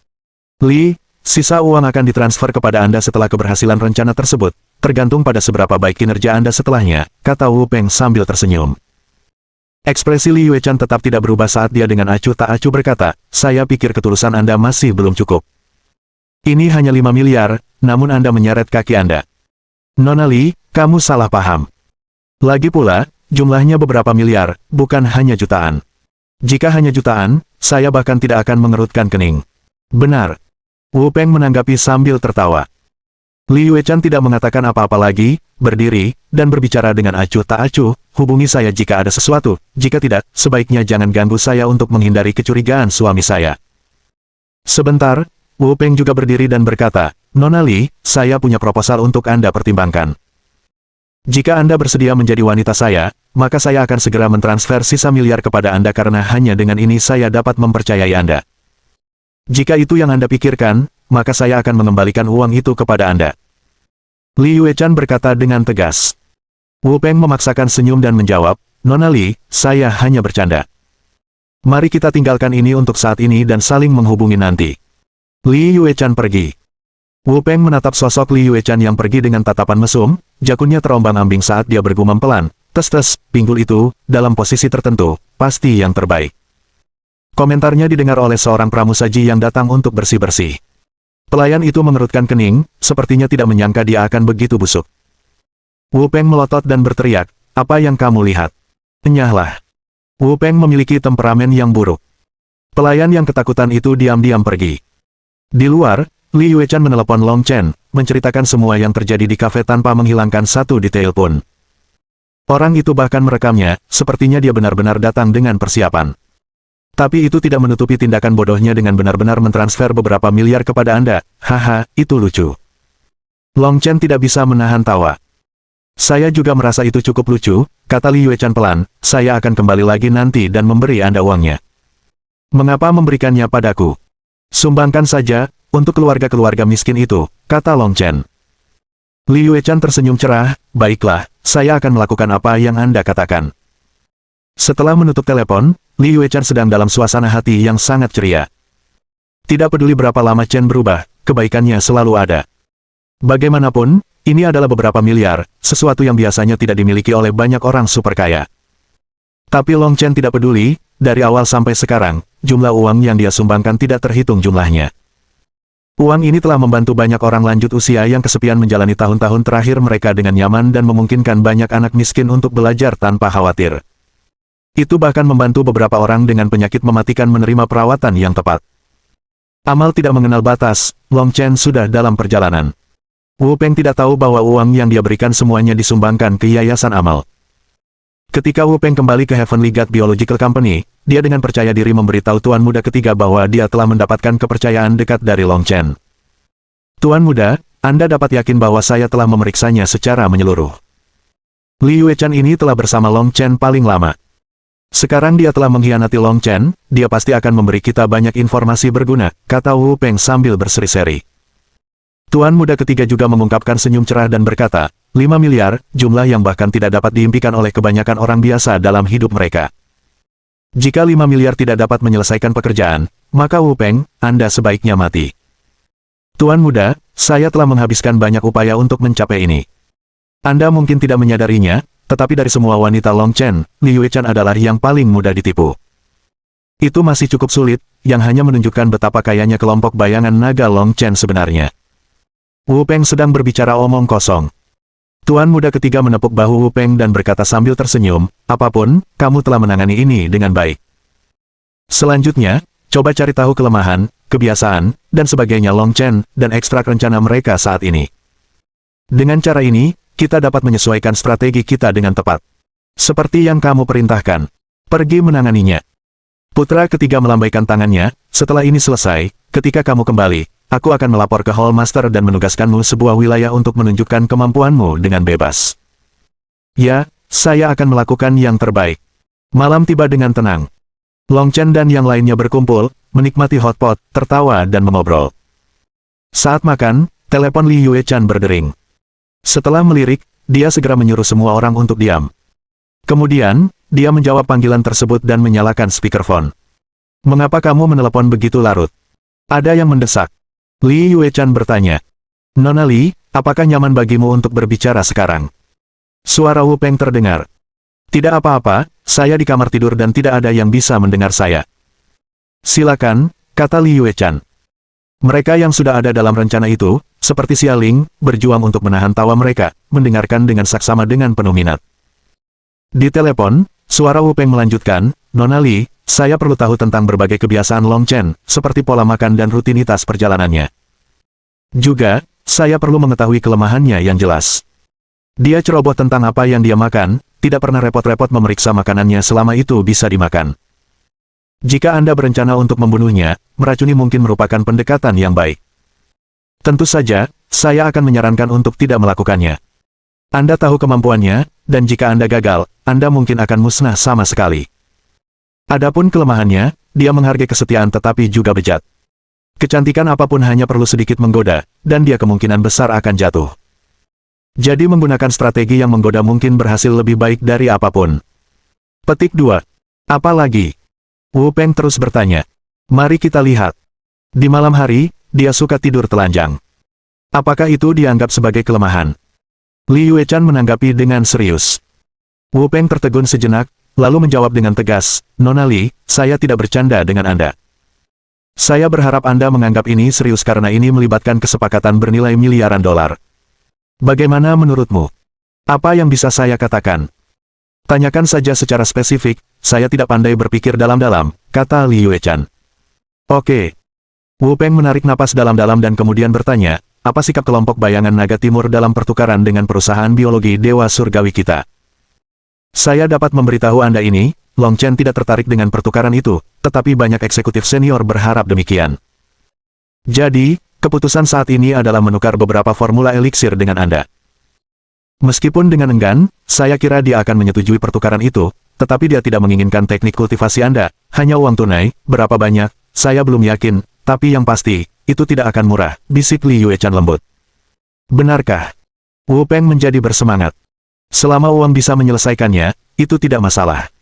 Li, sisa uang akan ditransfer kepada Anda setelah keberhasilan rencana tersebut, tergantung pada seberapa baik kinerja Anda setelahnya, kata Wu Peng sambil tersenyum. Ekspresi Li Yuechan tetap tidak berubah saat dia dengan acuh tak acuh berkata, saya pikir ketulusan Anda masih belum cukup. Ini hanya 5 miliar, namun Anda menyeret kaki Anda. Nona Li, kamu salah paham. Lagi pula, jumlahnya beberapa miliar, bukan hanya jutaan. Jika hanya jutaan, saya bahkan tidak akan mengerutkan kening. Benar. Wu Peng menanggapi sambil tertawa. Li Yuechan tidak mengatakan apa-apa lagi, berdiri, dan berbicara dengan acuh tak acuh, hubungi saya jika ada sesuatu, jika tidak, sebaiknya jangan ganggu saya untuk menghindari kecurigaan suami saya. Sebentar, Wu Peng juga berdiri dan berkata, Nona Li, saya punya proposal untuk Anda pertimbangkan. Jika Anda bersedia menjadi wanita saya, maka saya akan segera mentransfer sisa miliar kepada Anda karena hanya dengan ini saya dapat mempercayai Anda. Jika itu yang Anda pikirkan, maka saya akan mengembalikan uang itu kepada Anda. Li Yuechan berkata dengan tegas. Wu Peng memaksakan senyum dan menjawab, Nona Li, saya hanya bercanda. Mari kita tinggalkan ini untuk saat ini dan saling menghubungi nanti. Li Yuechan pergi. Wu Peng menatap sosok Li Yuechan yang pergi dengan tatapan mesum, jakunnya terombang-ambing saat dia bergumam pelan, tes-tes, pinggul itu, dalam posisi tertentu, pasti yang terbaik. Komentarnya didengar oleh seorang pramusaji yang datang untuk bersih-bersih. Pelayan itu mengerutkan kening, sepertinya tidak menyangka dia akan begitu busuk. Wu Peng melotot dan berteriak, apa yang kamu lihat? Enyahlah. Wu Peng memiliki temperamen yang buruk. Pelayan yang ketakutan itu diam-diam pergi. Di luar, Li Yuechan menelepon Long Chen, menceritakan semua yang terjadi di kafe tanpa menghilangkan satu detail pun. Orang itu bahkan merekamnya, sepertinya dia benar-benar datang dengan persiapan. Tapi itu tidak menutupi tindakan bodohnya dengan benar-benar mentransfer beberapa miliar kepada Anda. Haha, itu lucu. Long Chen tidak bisa menahan tawa. Saya juga merasa itu cukup lucu, kata Li Yuechan pelan, saya akan kembali lagi nanti dan memberi Anda uangnya. Mengapa memberikannya padaku? Sumbangkan saja, untuk keluarga-keluarga miskin itu, kata Long Chen. Li Yuechan tersenyum cerah, baiklah, saya akan melakukan apa yang Anda katakan. Setelah menutup telepon, Li Yuechan sedang dalam suasana hati yang sangat ceria. Tidak peduli berapa lama Chen berubah, kebaikannya selalu ada. Bagaimanapun, ini adalah beberapa miliar, sesuatu yang biasanya tidak dimiliki oleh banyak orang super kaya. Tapi Long Chen tidak peduli, dari awal sampai sekarang, jumlah uang yang dia sumbangkan tidak terhitung jumlahnya. Uang ini telah membantu banyak orang lanjut usia yang kesepian menjalani tahun-tahun terakhir mereka dengan nyaman dan memungkinkan banyak anak miskin untuk belajar tanpa khawatir. Itu bahkan membantu beberapa orang dengan penyakit mematikan menerima perawatan yang tepat. Amal tidak mengenal batas, Long Chen sudah dalam perjalanan. Wu Peng tidak tahu bahwa uang yang dia berikan semuanya disumbangkan ke Yayasan Amal. Ketika Wu Peng kembali ke Heavenly God Biological Company, dia dengan percaya diri memberitahu Tuan Muda ketiga bahwa dia telah mendapatkan kepercayaan dekat dari Long Chen. Tuan Muda, Anda dapat yakin bahwa saya telah memeriksanya secara menyeluruh. Li Yuechan ini telah bersama Long Chen paling lama. Sekarang dia telah mengkhianati Long Chen, dia pasti akan memberi kita banyak informasi berguna, kata Wu Peng sambil berseri-seri. Tuan Muda ketiga juga mengungkapkan senyum cerah dan berkata, 5 miliar, jumlah yang bahkan tidak dapat diimpikan oleh kebanyakan orang biasa dalam hidup mereka. Jika 5 miliar tidak dapat menyelesaikan pekerjaan, maka Wu Peng, Anda sebaiknya mati. Tuan Muda, saya telah menghabiskan banyak upaya untuk mencapai ini. Anda mungkin tidak menyadarinya, tetapi dari semua wanita Long Chen, Li Yuechan adalah yang paling mudah ditipu. Itu masih cukup sulit, yang hanya menunjukkan betapa kayanya kelompok bayangan naga Long Chen sebenarnya. Wu Peng sedang berbicara omong kosong. Tuan Muda ketiga menepuk bahu Wu Peng dan berkata sambil tersenyum, apapun, kamu telah menangani ini dengan baik. Selanjutnya, coba cari tahu kelemahan, kebiasaan, dan sebagainya Long Chen, dan ekstrak rencana mereka saat ini. Dengan cara ini, kita dapat menyesuaikan strategi kita dengan tepat. Seperti yang kamu perintahkan. Pergi menanganinya. Putra ketiga melambaikan tangannya, setelah ini selesai, ketika kamu kembali, aku akan melapor ke Hall Master dan menugaskanmu sebuah wilayah untuk menunjukkan kemampuanmu dengan bebas. Ya, saya akan melakukan yang terbaik. Malam tiba dengan tenang. Long Chen dan yang lainnya berkumpul, menikmati hotpot, tertawa dan mengobrol. Saat makan, telepon Li Yuechan berdering. Setelah melirik, dia segera menyuruh semua orang untuk diam. Kemudian, dia menjawab panggilan tersebut dan menyalakan speakerphone. Mengapa kamu menelepon begitu larut? Ada yang mendesak. Li Yuechan bertanya. Nona Li, apakah nyaman bagimu untuk berbicara sekarang? Suara Wu Peng terdengar. Tidak apa-apa, saya di kamar tidur dan tidak ada yang bisa mendengar saya. Silakan, kata Li Yuechan. Mereka yang sudah ada dalam rencana itu, seperti Xialing, berjuang untuk menahan tawa mereka, mendengarkan dengan saksama dengan penuh minat. Di telepon, suara Wu Peng melanjutkan, Nona Li, saya perlu tahu tentang berbagai kebiasaan Long Chen, seperti pola makan dan rutinitas perjalanannya. Juga, saya perlu mengetahui kelemahannya yang jelas. Dia ceroboh tentang apa yang dia makan, tidak pernah repot-repot memeriksa makanannya selama itu bisa dimakan. Jika Anda berencana untuk membunuhnya, meracuni mungkin merupakan pendekatan yang baik. Tentu saja, saya akan menyarankan untuk tidak melakukannya. Anda tahu kemampuannya, dan jika Anda gagal, Anda mungkin akan musnah sama sekali. Adapun kelemahannya, dia menghargai kesetiaan tetapi juga bejat. Kecantikan apapun hanya perlu sedikit menggoda, dan dia kemungkinan besar akan jatuh. Jadi menggunakan strategi yang menggoda mungkin berhasil lebih baik dari apapun. Petik 2. Apa lagi? Wu Peng terus bertanya. Mari kita lihat. Di malam hari, dia suka tidur telanjang. Apakah itu dianggap sebagai kelemahan? Li Yuechan menanggapi dengan serius. Wu Peng tertegun sejenak, lalu menjawab dengan tegas, Nona Li, saya tidak bercanda dengan Anda. Saya berharap Anda menganggap ini serius karena ini melibatkan kesepakatan bernilai miliaran dolar. Bagaimana menurutmu? Apa yang bisa saya katakan? Tanyakan saja secara spesifik, saya tidak pandai berpikir dalam-dalam, kata Li Yuechan. Oke. Wu Peng menarik napas dalam-dalam dan kemudian bertanya, apa sikap kelompok bayangan naga timur dalam pertukaran dengan perusahaan biologi Dewa Surgawi kita? Saya dapat memberitahu Anda ini, Long Chen tidak tertarik dengan pertukaran itu, tetapi banyak eksekutif senior berharap demikian. Jadi, keputusan saat ini adalah menukar beberapa formula eliksir dengan Anda. Meskipun dengan enggan, saya kira dia akan menyetujui pertukaran itu, tetapi dia tidak menginginkan teknik kultivasi Anda, hanya uang tunai, berapa banyak, saya belum yakin, tapi yang pasti, itu tidak akan murah, bisik Li Yuechan lembut. Benarkah? Wu Peng menjadi bersemangat. Selama uang bisa menyelesaikannya, itu tidak masalah.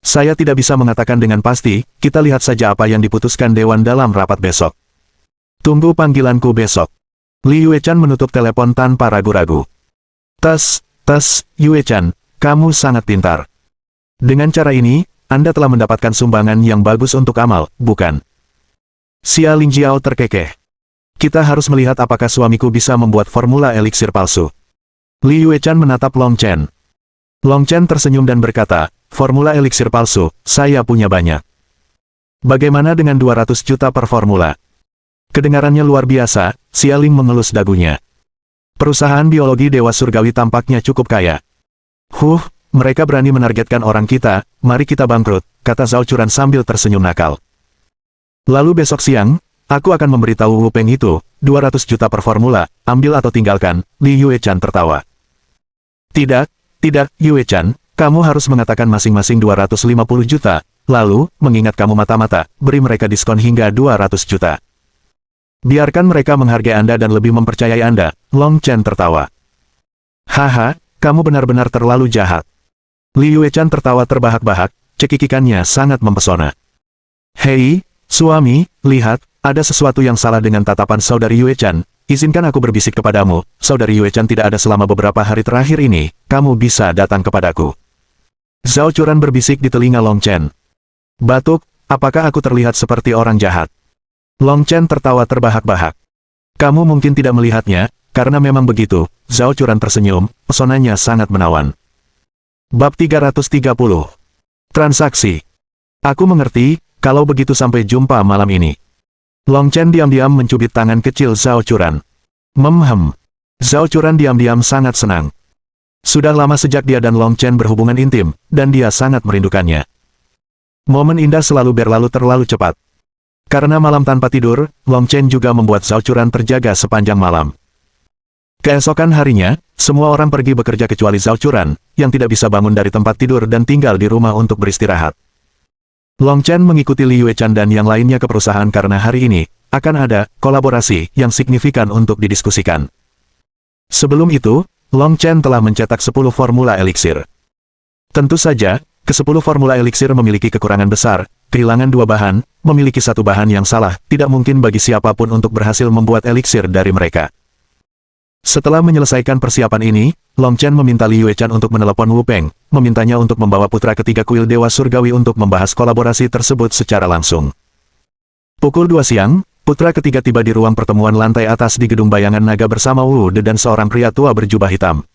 Saya tidak bisa mengatakan dengan pasti, kita lihat saja apa yang diputuskan Dewan dalam rapat besok. Tunggu panggilanku besok. Li Yuechan menutup telepon tanpa ragu-ragu. Tes, Yuechan, kamu sangat pintar. Dengan cara ini, Anda telah mendapatkan sumbangan yang bagus untuk amal, bukan? Xia Lingjiao terkekeh. Kita harus melihat apakah suamiku bisa membuat formula eliksir palsu. Li Yuechan menatap Long Chen. Long Chen tersenyum dan berkata, formula eliksir palsu, saya punya banyak. Bagaimana dengan 200 juta per formula? Kedengarannya luar biasa, Xialing mengelus dagunya. Perusahaan biologi Dewa Surgawi tampaknya cukup kaya. Mereka berani menargetkan orang kita, mari kita bangkrut, kata Zhao Churan sambil tersenyum nakal. Lalu besok siang, aku akan memberitahu Wu Peng itu, 200 juta per formula, ambil atau tinggalkan, Li Yuechan tertawa. Tidak, Yuechan, kamu harus mengatakan masing-masing 250 juta, lalu, mengingat kamu mata-mata, beri mereka diskon hingga 200 juta. Biarkan mereka menghargai Anda dan lebih mempercayai Anda, Long Chen tertawa. Haha, kamu benar-benar terlalu jahat. Li Yuechan tertawa terbahak-bahak, cekikikannya sangat mempesona. Hei, suami, lihat, ada sesuatu yang salah dengan tatapan saudari Yuechan. Izinkan aku berbisik kepadamu, saudari Yuechan tidak ada selama beberapa hari terakhir ini, kamu bisa datang kepadaku. Zhao Churan berbisik di telinga Long Chen. Batuk, apakah aku terlihat seperti orang jahat? Long Chen tertawa terbahak-bahak. Kamu mungkin tidak melihatnya, karena memang begitu, Zhao Churan tersenyum, pesonanya sangat menawan. Bab 330. Transaksi. Aku mengerti, kalau begitu sampai jumpa malam ini. Long Chen diam-diam mencubit tangan kecil Zhao Churan. Zhao Churan diam-diam sangat senang. Sudah lama sejak dia dan Long Chen berhubungan intim, dan dia sangat merindukannya. Momen indah selalu berlalu terlalu cepat. Karena malam tanpa tidur, Long Chen juga membuat Zhao Churan terjaga sepanjang malam. Keesokan harinya, semua orang pergi bekerja kecuali Zhao Churan, yang tidak bisa bangun dari tempat tidur dan tinggal di rumah untuk beristirahat. Long Chen mengikuti Li Yuechan dan yang lainnya ke perusahaan karena hari ini, akan ada kolaborasi yang signifikan untuk didiskusikan. Sebelum itu, Long Chen telah mencetak 10 formula eliksir. Tentu saja, ke-10 formula eliksir memiliki kekurangan besar, kehilangan 2 bahan, memiliki 1 bahan yang salah, tidak mungkin bagi siapapun untuk berhasil membuat eliksir dari mereka. Setelah menyelesaikan persiapan ini, Long Chen meminta Li Yuechan untuk menelepon Wu Peng, memintanya untuk membawa putra ketiga kuil Dewa Surgawi untuk membahas kolaborasi tersebut secara langsung. Pukul 2 siang, putra ketiga tiba di ruang pertemuan lantai atas di Gedung Bayangan Naga bersama Wu De dan seorang pria tua berjubah hitam.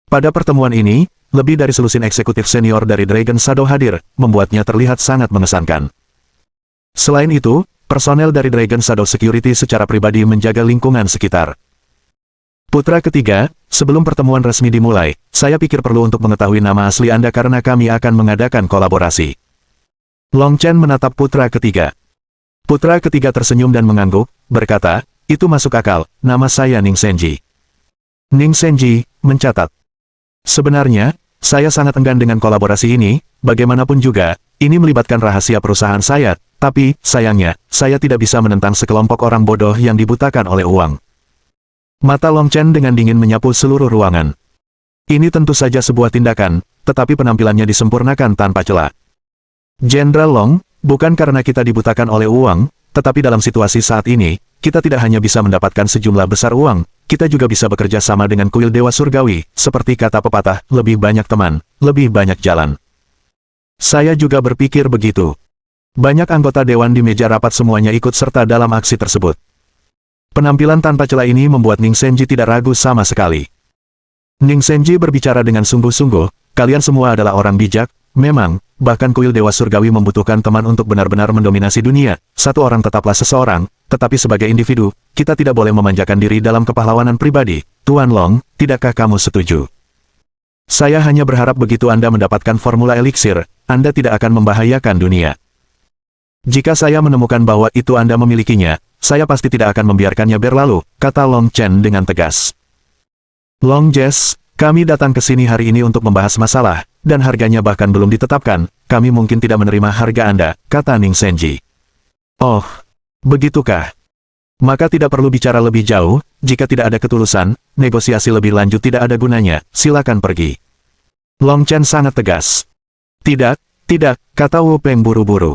Pada pertemuan ini, lebih dari selusin eksekutif senior dari Dragon Shadow hadir, membuatnya terlihat sangat mengesankan. Selain itu, personel dari Dragon Shadow Security secara pribadi menjaga lingkungan sekitar. Putra ketiga, sebelum pertemuan resmi dimulai, saya pikir perlu untuk mengetahui nama asli Anda karena kami akan mengadakan kolaborasi. Long Chen menatap putra ketiga. Putra ketiga tersenyum dan mengangguk, berkata, itu masuk akal, nama saya Ning Senji. Ning Senji, mencatat. Sebenarnya, saya sangat enggan dengan kolaborasi ini, bagaimanapun juga, ini melibatkan rahasia perusahaan saya, tapi, sayangnya, saya tidak bisa menentang sekelompok orang bodoh yang dibutakan oleh uang. Mata Long Chen dengan dingin menyapu seluruh ruangan. Ini tentu saja sebuah tindakan, tetapi penampilannya disempurnakan tanpa celah. Jenderal Long, bukan karena kita dibutakan oleh uang, tetapi dalam situasi saat ini, kita tidak hanya bisa mendapatkan sejumlah besar uang, kita juga bisa bekerja sama dengan kuil Dewa Surgawi, seperti kata pepatah, lebih banyak teman, lebih banyak jalan. Saya juga berpikir begitu. Banyak anggota dewan di meja rapat semuanya ikut serta dalam aksi tersebut. Penampilan tanpa celah ini membuat Ning Senji tidak ragu sama sekali. Ning Senji berbicara dengan sungguh-sungguh, kalian semua adalah orang bijak, memang, bahkan kuil Dewa Surgawi membutuhkan teman untuk benar-benar mendominasi dunia, satu orang tetaplah seseorang, tetapi sebagai individu, kita tidak boleh memanjakan diri dalam kepahlawanan pribadi. Tuan Long, tidakkah kamu setuju? Saya hanya berharap begitu Anda mendapatkan formula eliksir, Anda tidak akan membahayakan dunia. Jika saya menemukan bahwa itu Anda memilikinya, saya pasti tidak akan membiarkannya berlalu, kata Long Chen dengan tegas. Long Jess, kami datang ke sini hari ini untuk membahas masalah, dan harganya bahkan belum ditetapkan, kami mungkin tidak menerima harga Anda, kata Ning Senji. Oh, begitukah? Maka tidak perlu bicara lebih jauh, jika tidak ada ketulusan, negosiasi lebih lanjut tidak ada gunanya, silakan pergi. Long Chen sangat tegas. Tidak, kata Wu Peng buru-buru.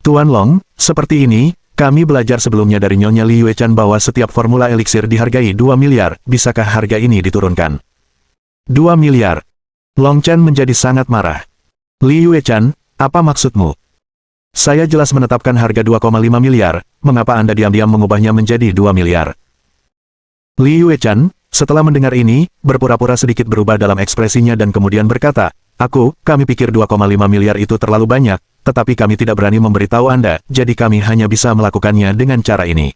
Tuan Long, seperti ini, kami belajar sebelumnya dari Nyonya Li Yuechan bahwa setiap formula eliksir dihargai 2 miliar, bisakah harga ini diturunkan? 2 miliar. Long Chen menjadi sangat marah. Li Yuechan, apa maksudmu? Saya jelas menetapkan harga 2,5 miliar, mengapa Anda diam-diam mengubahnya menjadi 2 miliar? Li Yuechan, setelah mendengar ini, berpura-pura sedikit berubah dalam ekspresinya dan kemudian berkata, kami pikir 2,5 miliar itu terlalu banyak, tetapi kami tidak berani memberitahu Anda, jadi kami hanya bisa melakukannya dengan cara ini.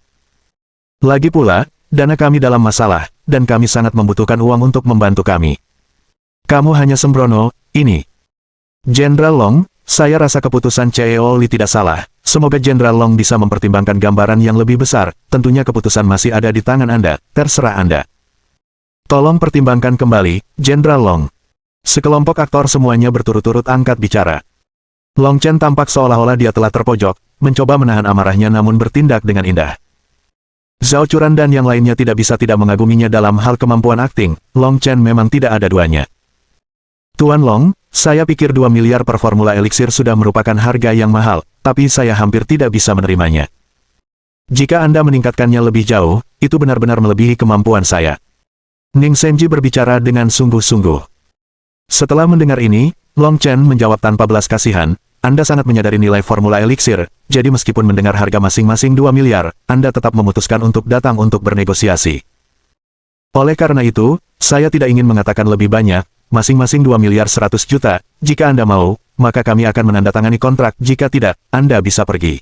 Lagi pula, dana kami dalam masalah, dan kami sangat membutuhkan uang untuk membantu kami. Kamu hanya sembrono, ini. Jenderal Long, saya rasa keputusan CEO Li tidak salah, semoga Jenderal Long bisa mempertimbangkan gambaran yang lebih besar, tentunya keputusan masih ada di tangan Anda, terserah Anda. Tolong pertimbangkan kembali, Jenderal Long. Sekelompok aktor semuanya berturut-turut angkat bicara. Long Chen tampak seolah-olah dia telah terpojok, mencoba menahan amarahnya namun bertindak dengan indah. Zhao Churan dan yang lainnya tidak bisa tidak mengaguminya dalam hal kemampuan akting, Long Chen memang tidak ada duanya. Tuan Long, saya pikir 2 miliar per formula eliksir sudah merupakan harga yang mahal, tapi saya hampir tidak bisa menerimanya. Jika Anda meningkatkannya lebih jauh, itu benar-benar melebihi kemampuan saya. Ning Senji berbicara dengan sungguh-sungguh. Setelah mendengar ini, Long Chen menjawab tanpa belas kasihan, Anda sangat menyadari nilai formula eliksir, jadi meskipun mendengar harga masing-masing 2 miliar, Anda tetap memutuskan untuk datang untuk bernegosiasi. Oleh karena itu, saya tidak ingin mengatakan lebih banyak, masing-masing 2 miliar 100 juta, jika Anda mau, maka kami akan menandatangani kontrak, jika tidak, Anda bisa pergi.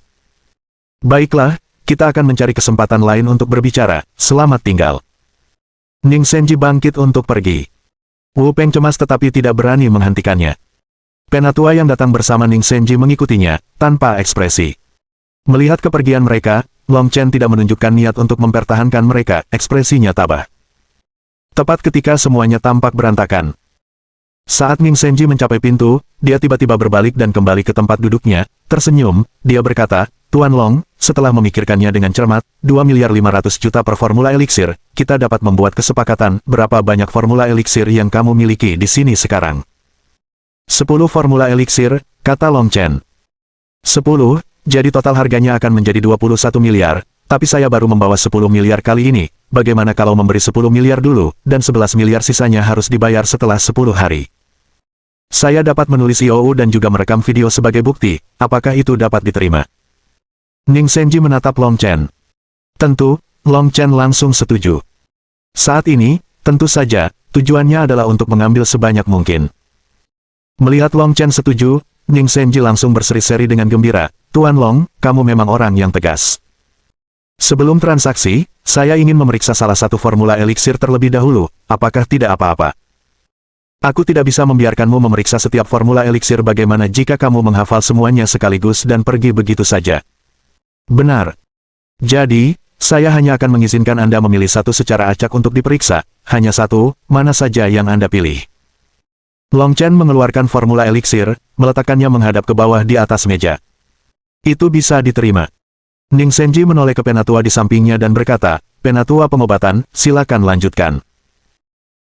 Baiklah, kita akan mencari kesempatan lain untuk berbicara, selamat tinggal. Ning Senji bangkit untuk pergi. Wu Peng cemas tetapi tidak berani menghentikannya. Penatua yang datang bersama Ning Senji mengikutinya, tanpa ekspresi. Melihat kepergian mereka, Long Chen tidak menunjukkan niat untuk mempertahankan mereka, ekspresinya tabah. Tepat ketika semuanya tampak berantakan. Saat Ning Senji mencapai pintu, dia tiba-tiba berbalik dan kembali ke tempat duduknya, tersenyum, dia berkata, Tuan Long, setelah memikirkannya dengan cermat, 2 miliar 500 juta per formula eliksir, kita dapat membuat kesepakatan, berapa banyak formula eliksir yang kamu miliki di sini sekarang. 10 formula eliksir, kata Long Chen. 10, jadi total harganya akan menjadi 21 miliar, Tapi saya baru membawa 10 miliar kali ini, bagaimana kalau memberi 10 miliar dulu, dan 11 miliar sisanya harus dibayar setelah 10 hari. Saya dapat menulis IOU dan juga merekam video sebagai bukti, apakah itu dapat diterima? Ning Senji menatap Long Chen. Tentu, Long Chen langsung setuju. Saat ini, tentu saja, tujuannya adalah untuk mengambil sebanyak mungkin. Melihat Long Chen setuju, Ning Senji langsung berseri-seri dengan gembira, "Tuan Long, kamu memang orang yang tegas. Sebelum transaksi, saya ingin memeriksa salah satu formula eliksir terlebih dahulu, apakah tidak apa-apa? Aku tidak bisa membiarkanmu memeriksa setiap formula eliksir bagaimana jika kamu menghafal semuanya sekaligus dan pergi begitu saja." "Benar. Jadi, saya hanya akan mengizinkan Anda memilih satu secara acak untuk diperiksa, hanya satu, mana saja yang Anda pilih." Long Chen mengeluarkan formula eliksir, meletakkannya menghadap ke bawah di atas meja. "Itu bisa diterima." Ning Senji menoleh ke penatua di sampingnya dan berkata, "Penatua pengobatan, silakan lanjutkan."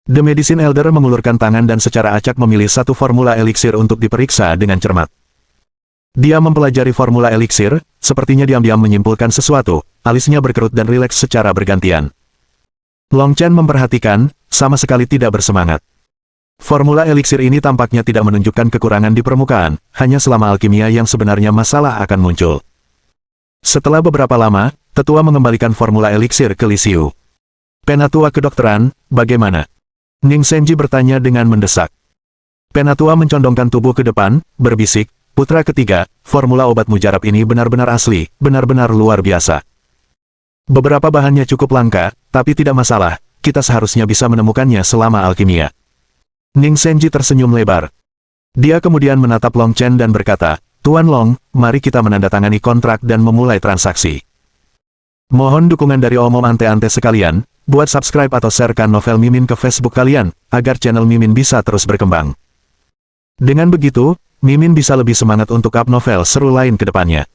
The Medicine Elder mengulurkan tangan dan secara acak memilih satu formula eliksir untuk diperiksa dengan cermat. Dia mempelajari formula eliksir, sepertinya diam-diam menyimpulkan sesuatu, alisnya berkerut dan rileks secara bergantian. Long Chen memperhatikan, sama sekali tidak bersemangat. Formula eliksir ini tampaknya tidak menunjukkan kekurangan di permukaan, hanya selama alkimia yang sebenarnya masalah akan muncul. Setelah beberapa lama, tetua mengembalikan formula eliksir ke Li Xiu. "Penatua kedokteran, bagaimana?" Ning Senji bertanya dengan mendesak. Penatua mencondongkan tubuh ke depan, berbisik, "Putra ketiga, formula obat mujarab ini benar-benar asli, benar-benar luar biasa. Beberapa bahannya cukup langka, tapi tidak masalah, kita seharusnya bisa menemukannya selama alkimia." Ning Senji tersenyum lebar. Dia kemudian menatap Long Chen dan berkata, "Tuan Long, mari kita menandatangani kontrak dan memulai transaksi. Mohon dukungan dari omom ante-ante sekalian, buat subscribe atau sharekan novel Mimin ke Facebook kalian, agar channel Mimin bisa terus berkembang. Dengan begitu, Mimin bisa lebih semangat untuk up novel seru lain ke depannya."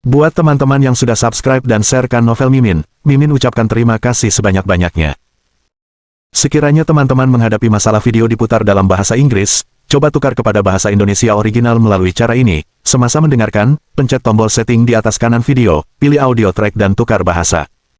Buat teman-teman yang sudah subscribe dan sharekan novel Mimin, Mimin ucapkan terima kasih sebanyak-banyaknya. Sekiranya teman-teman menghadapi masalah video diputar dalam bahasa Inggris, coba tukar kepada bahasa Indonesia original melalui cara ini. Semasa mendengarkan, pencet tombol setting di atas kanan video, pilih audio track dan tukar bahasa.